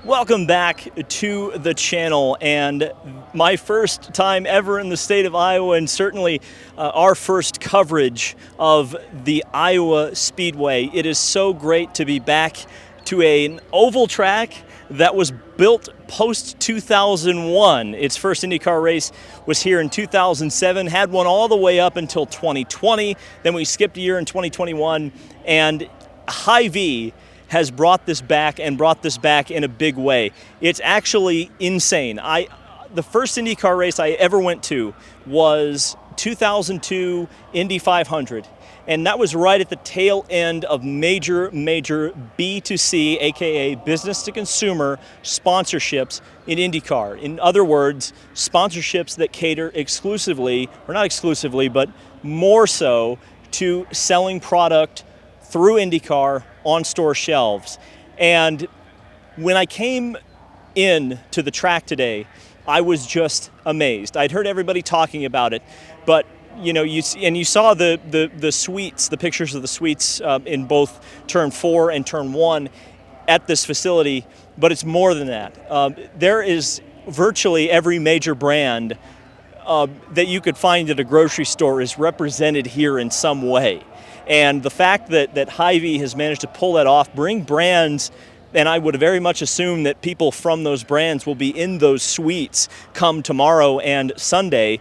Welcome back to the channel, and my first time ever in the state of Iowa, and certainly our first coverage of the Iowa Speedway. It is so great to be back to an oval track that was built post-2001. Its first IndyCar race was here in 2007, had one all the way up until 2020. Then we skipped a year in 2021, and Hy-Vee has brought this back and brought this back in a big way. It's actually insane. The first IndyCar race I ever went to was 2002 Indy 500. And that was right at the tail end of major B2C, aka business to consumer sponsorships in IndyCar. In other words, sponsorships that cater exclusively, or not exclusively, but more so to selling product through IndyCar on store shelves. And when I came in to the track today, I was just amazed. I'd heard everybody talking about it, but you saw the suites, the pictures of the suites in both Turn 4 and Turn 1 at this facility, but it's more than that. There is virtually every major brand that you could find at a grocery store is represented here in some way. And the fact that Hy-Vee has managed to pull that off, bring brands, and I would very much assume that people from those brands will be in those suites come tomorrow and Sunday.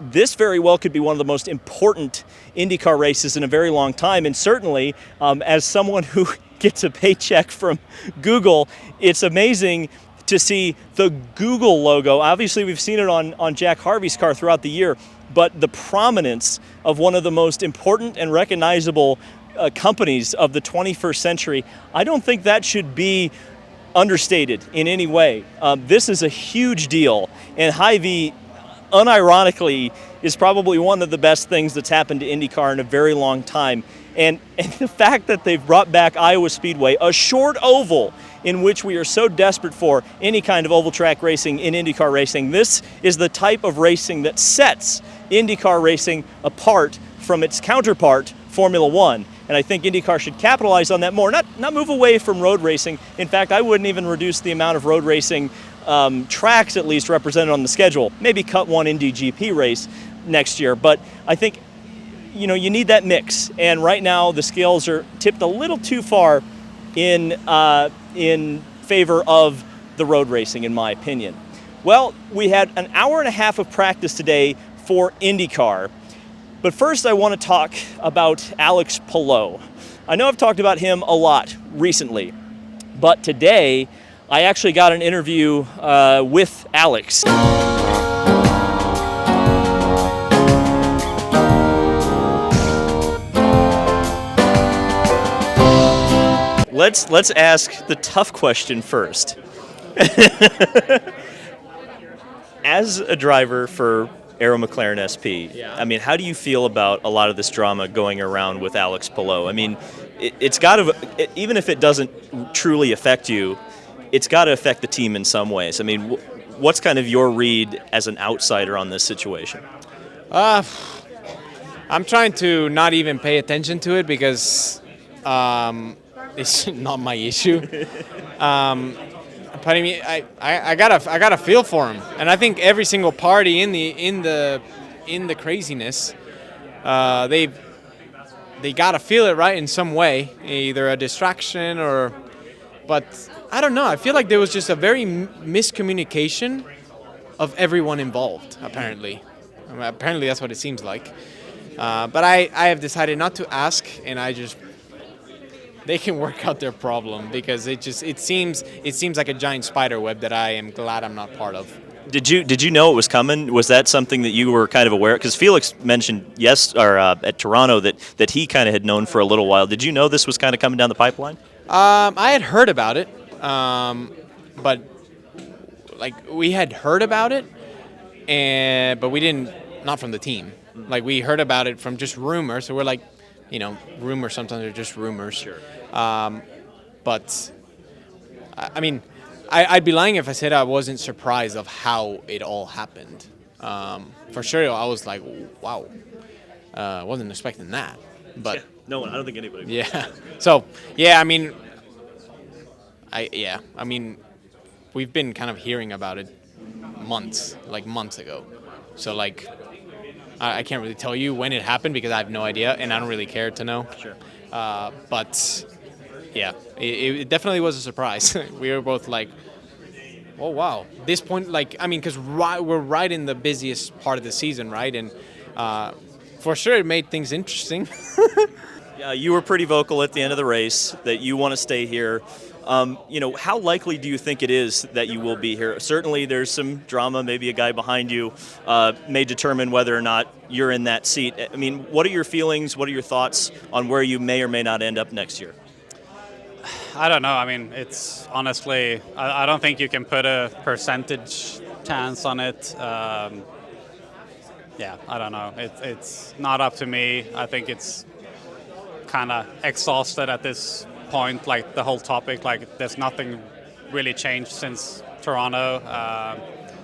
This very well could be one of the most important IndyCar races in a very long time, and certainly as someone who gets a paycheck from Google, it's amazing to see the Google logo. Obviously, we've seen it on Jack Harvey's car throughout the year, but the prominence of one of the most important and recognizable companies of the 21st century, I don't think that should be understated in any way. This is a huge deal, and Hy-Vee, unironically, is probably one of the best things that's happened to IndyCar in a very long time. And the fact that they've brought back Iowa Speedway, a short oval in which we are so desperate for any kind of oval track racing in IndyCar racing, this is the type of racing that sets IndyCar racing apart from its counterpart, Formula One. And I think IndyCar should capitalize on that more, not move away from road racing. In fact, I wouldn't even reduce the amount of road racing tracks at least represented on the schedule. Maybe cut one Indy GP race next year, but I think you need that mix. And right now the scales are tipped a little too far in favor of the road racing, in my opinion. Well, we had an hour and a half of practice today for IndyCar. But first I want to talk about Alex Palou. I know I've talked about him a lot recently, but today I actually got an interview with Alex. Let's ask the tough question first. As a driver for Aero McLaren SP, yeah. I mean, how do you feel about a lot of this drama going around with Alex Palou? I mean, it's got to, even if it doesn't truly affect you, it's got to affect the team in some ways. I mean, what's kind of your read as an outsider on this situation? I'm trying to not even pay attention to it because it's not my issue. But I mean, I got a feel for him, and I think every single party in the craziness, they gotta feel it, right, in some way, either a distraction or. But I don't know. I feel like there was just a very miscommunication of everyone involved. Apparently, apparently that's what it seems like. But I have decided not to ask, and they can work out their problem because it seems like a giant spider web that I am glad I'm not part of. Did you know it was coming? Was that something that you were kind of aware of? Because Felix mentioned at Toronto that he kind of had known for a little while. Did you know this was kind of coming down the pipeline? I had heard about it, but like we had heard about it, but we didn't, not from the team. Like we heard about it from just rumors. So we're like, rumors sometimes are just rumors. Sure. But I mean, I'd be lying if I said I wasn't surprised of how it all happened. For sure, I was like, wow, I wasn't expecting that. But yeah, no one, I don't think anybody. Yeah. So yeah, I mean, we've been kind of hearing about it months ago. So like, I can't really tell you when it happened because I have no idea, and I don't really care to know. Sure. But yeah, it definitely was a surprise. We were both like, oh wow, this point, like, I mean, because we're right in the busiest part of the season, right? And for sure it made things interesting. Yeah, you were pretty vocal at the end of the race that you want to stay here. How likely do you think it is that you will be here? Certainly there's some drama. Maybe a guy behind you may determine whether or not you're in that seat. I mean, what are your feelings? What are your thoughts on where you may or may not end up next year? I don't know. I mean, it's honestly, I don't think you can put a percentage chance on it. Yeah, I don't know. It's not up to me. I think it's kind of exhausted at this point, like the whole topic. Like, there's nothing really changed since Toronto.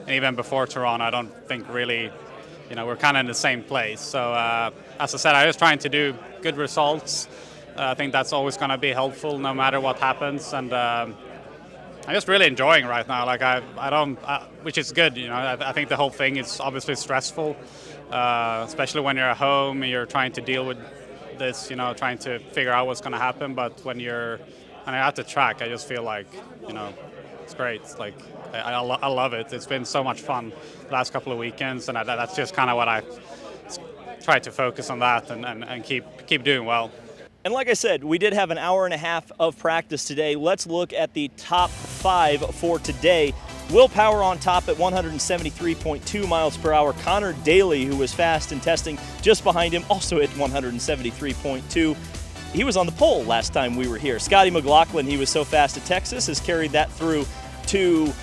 And even before Toronto, I don't think really, we're kind of in the same place. So, as I said, I'm just trying to do good results. I think that's always going to be helpful no matter what happens, and I'm just really enjoying right now. Like which is good. I think the whole thing is obviously stressful, especially when you're at home and you're trying to deal with this. Trying to figure out what's going to happen. But when you're at the track, I just feel like it's great. It's like I love it. It's been so much fun the last couple of weekends, and that's just kind of what I try to focus on that and keep doing well. And like I said, we did have an hour and a half of practice today. Let's look at the top 5 for today. Will Power on top at 173.2 miles per hour. Connor Daly, who was fast in testing, just behind him, also at 173.2. He was on the pole last time we were here. Scotty McLaughlin, he was so fast at Texas, has carried that through to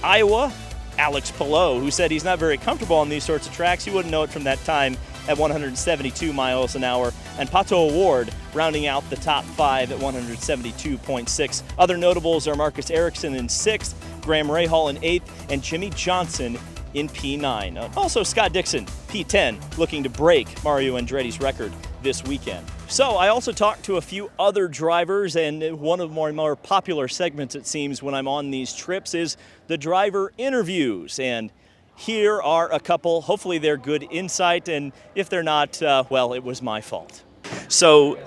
Iowa. Alex Palou, who said he's not very comfortable on these sorts of tracks. You wouldn't know it from that time at 172 miles an hour. And Pato Award rounding out the top 5 at 172.6. Other notables are Marcus Ericsson in 6th, Graham Rahal in 8th, and Jimmy Johnson in P9. Also Scott Dixon, P10, looking to break Mario Andretti's record this weekend. So I also talked to a few other drivers, and one of my more popular segments, it seems, when I'm on these trips is the driver interviews. And here are a couple. Hopefully they're good insight, and if they're not, well, it was my fault. So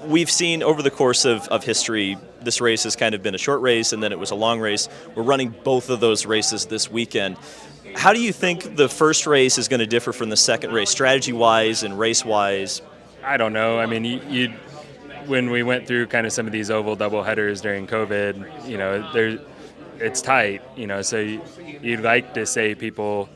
we've seen over the course of history, this race has kind of been a short race, and then it was a long race. We're running both of those races this weekend. How do you think the first race is going to differ from the second race, strategy-wise and race-wise? I don't know. I mean, when we went through kind of some of these oval double headers during COVID, it's tight, so you'd like to say people,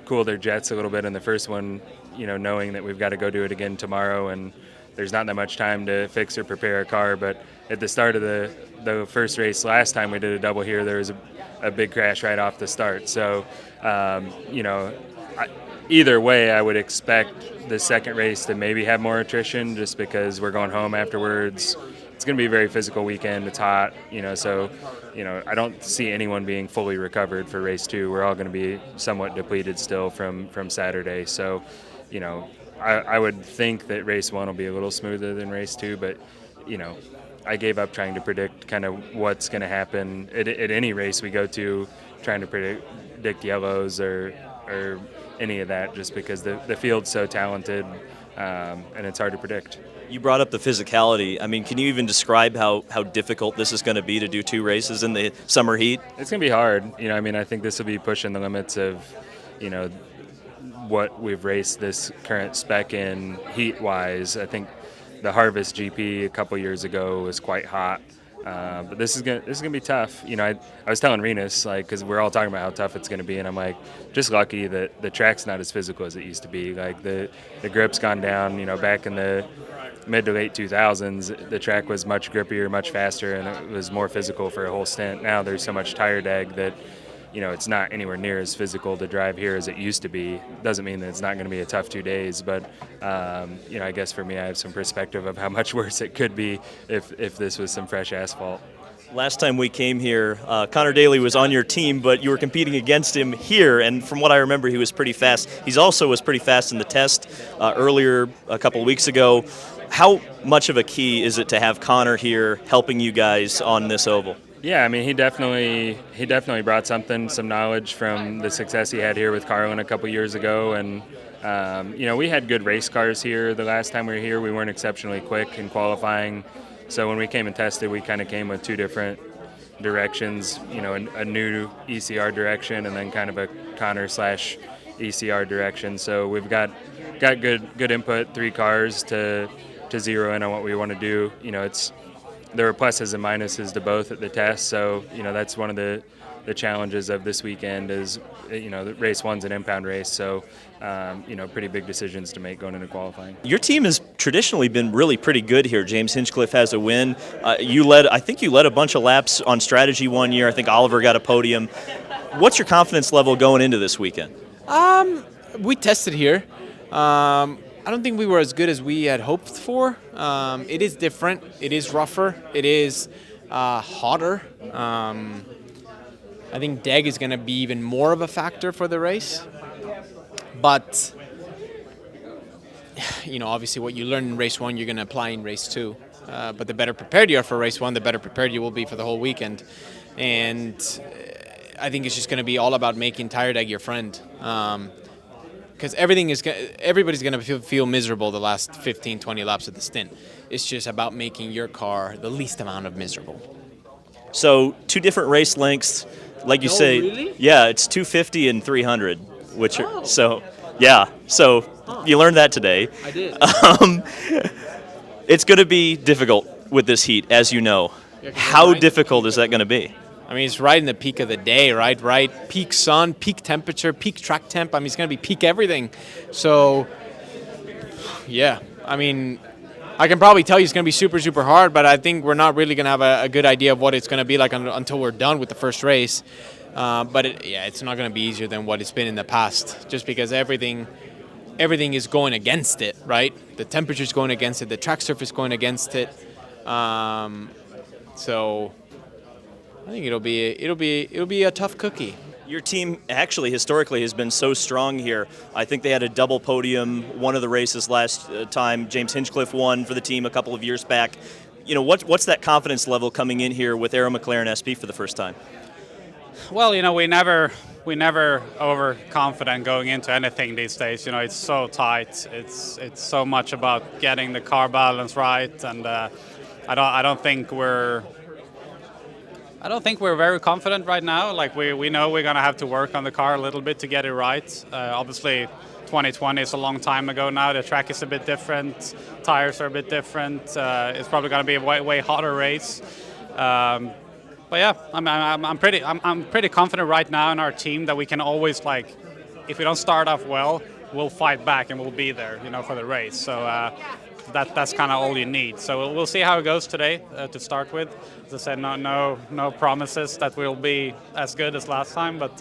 cool their jets a little bit in the first one, knowing that we've got to go do it again tomorrow and there's not that much time to fix or prepare a car. But at the start of the first race last time we did a double here, there was a big crash right off the start. So, either way, I would expect the second race to maybe have more attrition just because we're going home afterwards. It's going to be a very physical weekend. It's hot, so, I don't see anyone being fully recovered for race 2. We're all going to be somewhat depleted still from Saturday. So, I would think that race 1 will be a little smoother than race 2, but, I gave up trying to predict kind of what's going to happen at any race we go to, trying to predict yellows or any of that, just because the field's so talented and it's hard to predict. You brought up the physicality. I mean, can you even describe how difficult this is going to be to do 2 races in the summer heat? It's going to be hard. I think this will be pushing the limits of, what we've raced this current spec in heat-wise. I think the Harvest GP a couple years ago was quite hot. But this is gonna be tough. I was telling Renus, because we're all talking about how tough it's gonna be, and I'm like, just lucky that the track's not as physical as it used to be. Like the grip's gone down. Back in the mid to late 2000s, the track was much grippier, much faster, and it was more physical for a whole stint. Now there's so much tire drag that it's not anywhere near as physical to drive here as it used to be. Doesn't mean that it's not going to be a tough 2 days, but I guess for me, I have some perspective of how much worse it could be if this was some fresh asphalt. Last time we came here, Connor Daly was on your team, but you were competing against him here, and from what I remember, he was pretty fast. He also was pretty fast in the test earlier a couple of weeks ago. How much of a key is it to have Connor here helping you guys on this oval? Yeah, I mean, he definitely brought some knowledge from the success he had here with Carlin a couple years ago, and we had good race cars here the last time we were here. We weren't exceptionally quick in qualifying, so when we came and tested, we kind of came with two different directions. A new ECR direction and then kind of a Connor / ECR direction. So we've got good input, 3 cars to zero in on what we want to do. There were pluses and minuses to both at the test, so that's one of the challenges of this weekend is the race one's an impound race, so pretty big decisions to make going into qualifying. Your team has traditionally been really pretty good here. James Hinchcliffe has a win. I think you led a bunch of laps on strategy one year. I think Oliver got a podium. What's your confidence level going into this weekend? We tested here. I don't think we were as good as we had hoped for. It is different. It is rougher. It is hotter. I think Deg is going to be even more of a factor for the race. But, obviously what you learn in race one, you're going to apply in race two. But the better prepared you are for race one, the better prepared you will be for the whole weekend. And I think it's just going to be all about making Tire Deg your friend. Because everybody's going to feel miserable the last 15, 20 laps of the stint. It's just about making your car the least amount of miserable. So 2 different race lengths, like you say. Really? Yeah, it's 250 and 300, which are so. Yeah, so you learned that today. I did. It's going to be difficult with this heat, as you know. How difficult is that going to be? I mean, it's right in the peak of the day, right? Peak sun, peak temperature, peak track temp. I mean, it's going to be peak everything. So, yeah. I mean, I can probably tell you it's going to be super, super hard, but I think we're not really going to have a good idea of what it's going to be like until we're done with the first race. But it's not going to be easier than what it's been in the past, just because everything is going against it, right? The temperature's going against it, the track surface going against it. So I think it'll be a tough cookie. Your team actually historically has been so strong here. I think they had a double podium one of the races last time. James Hinchcliffe won for the team a couple of years back. What's that confidence level coming in here with Arrow McLaren SP for the first time? Well, we never overconfident going into anything these days. It's so tight. It's so much about getting the car balance right, and I don't think we're very confident right now. Like we know we're gonna have to work on the car a little bit to get it right. Obviously, 2020 is a long time ago now. The track is a bit different. Tires are a bit different. It's probably gonna be a way hotter race. But yeah, I'm pretty confident right now in our team that we can always, if we don't start off well, we'll fight back and we'll be there, for the race. So that's kind of all you need. So we'll see how it goes today to start with. As I said, no promises that we'll be as good as last time, but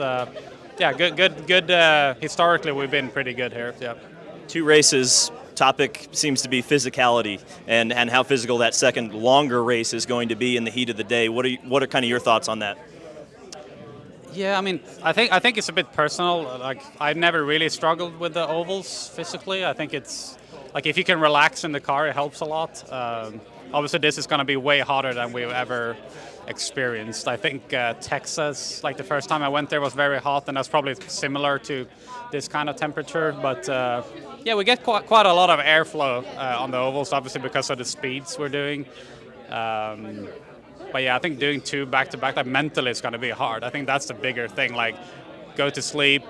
yeah, good. Historically, we've been pretty good here. Yeah. 2 races. Topic seems to be physicality and how physical that second longer race is going to be in the heat of the day. What are kind of your thoughts on that? Yeah, I mean, I think it's a bit personal. Like, I've never really struggled with the ovals physically. I think it's like if you can relax in the car, it helps a lot. Obviously, this is going to be way hotter than we've ever experienced. I think Texas, like the first time I went there, was very hot, and that's probably similar to this kind of temperature. But yeah, we get quite a lot of airflow on the ovals, obviously because of the speeds we're doing. But yeah, I think doing 2 back-to-back, like mentally, it's going to be hard. I think that's the bigger thing. Like, go to sleep,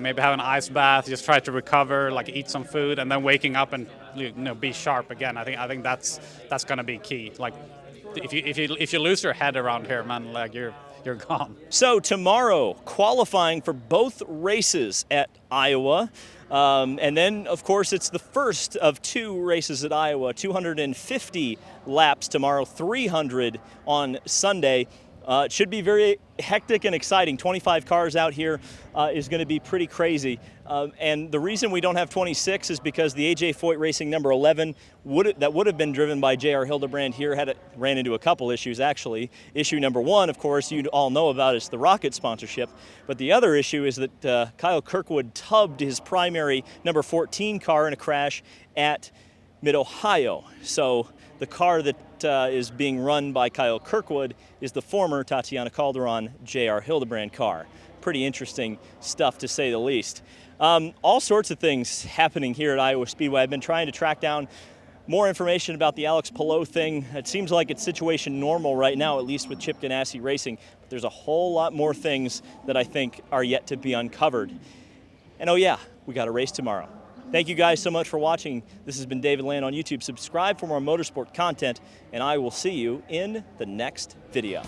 maybe have an ice bath, just try to recover, like eat some food, and then waking up and be sharp again. I think that's going to be key. Like, if you lose your head around here, man, like you're gone. So tomorrow, qualifying for both races at Iowa. And then, of course, it's the first of 2 races at Iowa, 250 laps tomorrow, 300 on Sunday. It should be very hectic and exciting. 25 cars out here is going to be pretty crazy. And the reason we don't have 26 is because the AJ Foyt Racing number 11 that would have been driven by J.R. Hildebrand here ran into a couple issues, actually. Issue number 1, of course, you all know about is the Rocket sponsorship. But the other issue is that Kyle Kirkwood tubbed his primary number 14 car in a crash at Mid-Ohio. So The car that is being run by Kyle Kirkwood is the former Tatiana Calderon J.R. Hildebrand car. Pretty interesting stuff, to say the least. All sorts of things happening here at Iowa Speedway. I've been trying to track down more information about the Alex Palou thing. It seems like it's situation normal right now, at least with Chip Ganassi Racing. But there's a whole lot more things that I think are yet to be uncovered. And oh yeah, we got a race tomorrow. Thank you guys so much for watching. This has been David Land on YouTube. Subscribe for more motorsport content, and I will see you in the next video.